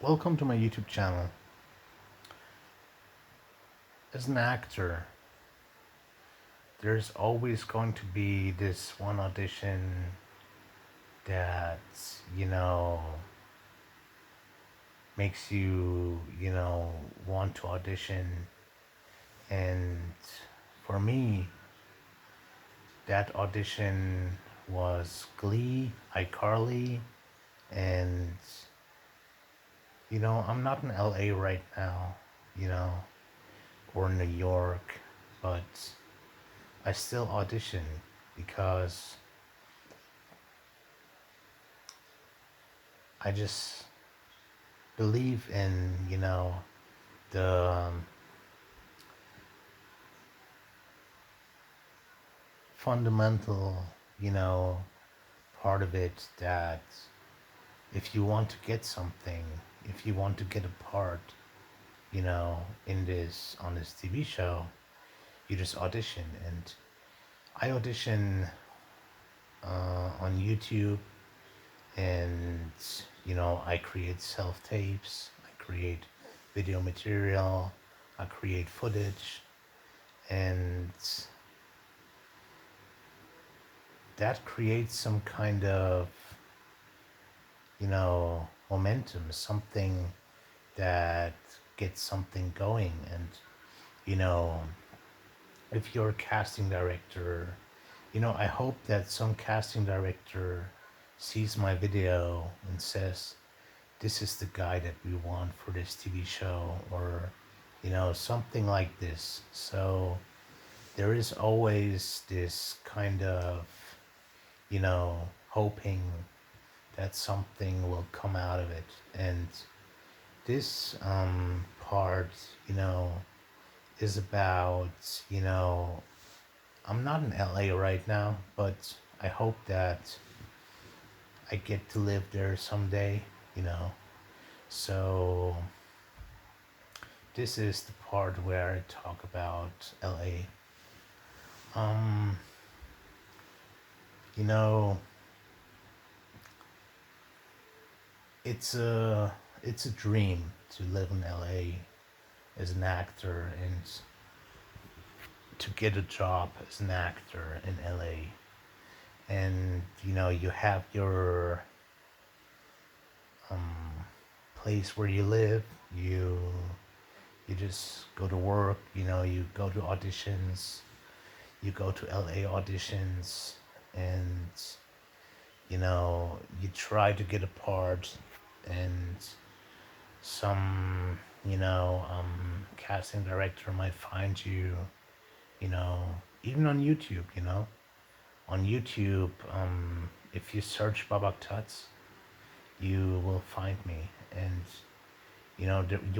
Welcome to my YouTube channel. As an actor, there's always going to be this one audition that, you know, makes you, want to audition. And for me, that audition was Glee, iCarly, and, I'm not in LA right now, you know, or New York, but I still audition because I just believe in, the fundamental, you know, part of it that if you want to get something, if you want to get a part, on this TV show, you just audition. And I audition on YouTube, and I create self tapes, I create video material, I create footage, and that creates some kind of momentum, something that gets something going. And you know if you're a casting director, I hope that some casting director sees my video and says, this is the guy that we want for this TV show, or something like this. So there is always this kind of hoping that something will come out of it. And this part is about, I'm not in LA right now, but I hope that I get to live there someday, you know. So this is the part where I talk about LA. Um, you know, it's a dream to live in LA as an actor and to get a job as an actor in LA. And you have your place where you live. You just go to work, you go to auditions, you go to LA auditions, and you try to get a part. And some casting director might find you, even on YouTube. If you search Babak Tuts, you will find me. And you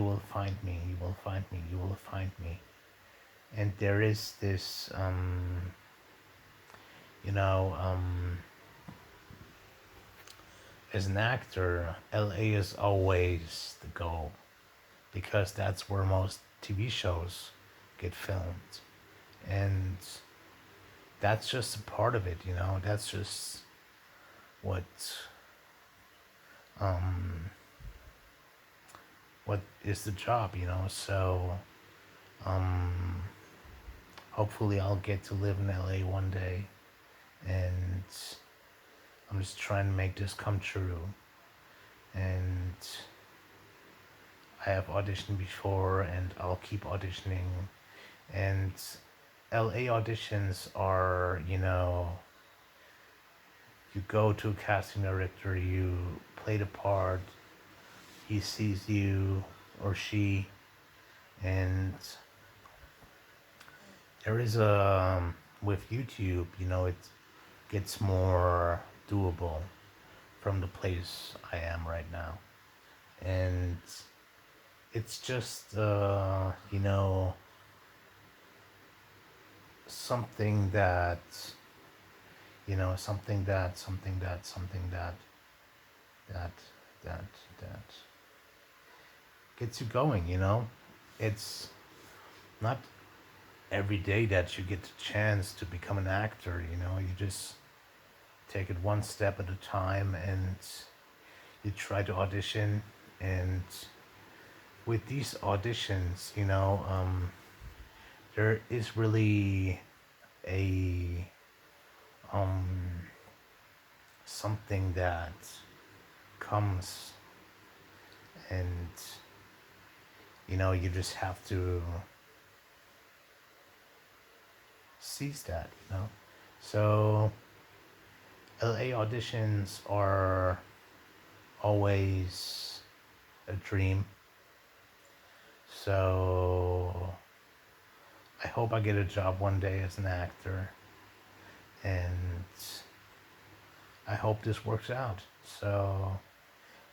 will find me, you will find me, you will find me. And there is this you know as an actor, LA is always the goal, because that's where most TV shows get filmed. And that's just a part of it. That's just what what is the job. So hopefully I'll get to live in LA one day, and I'm just trying to make this come true. And I have auditioned before, and I'll keep auditioning. And LA auditions are, you go to a casting director, you play the part, he sees you or she, and there is with YouTube, it gets more doable from the place I am right now. And it's just something that that that that gets you going. It's not every day that you get the chance to become an actor. You just take it one step at a time, and you try to audition, And with these auditions, there is really a um, something that comes, and you just have to seize that. So LA auditions are always a dream. So I hope I get a job one day as an actor, and I hope this works out. So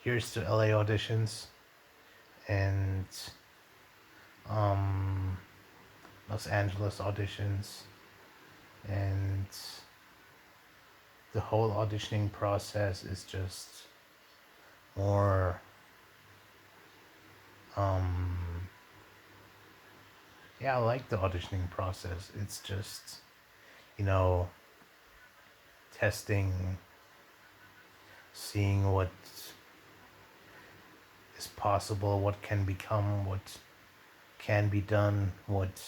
here's to LA auditions and um, Los Angeles auditions, and the whole auditioning process is just more um, yeah, I like the auditioning process. It's just, you know, testing, seeing what is possible, what can become, what can be done, what,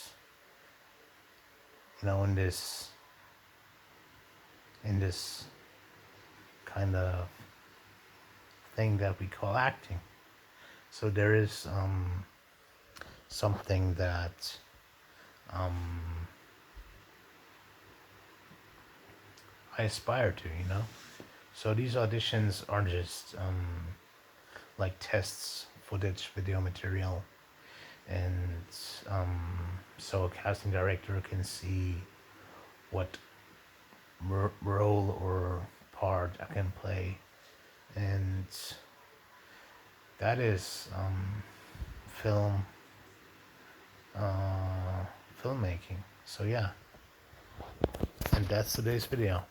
in this kind of thing that we call acting. So there is something that um, I aspire to. So these auditions are just like tests, footage, video material, and so a casting director can see what role or part I can play, and that is film filmmaking. So yeah, and that's today's video.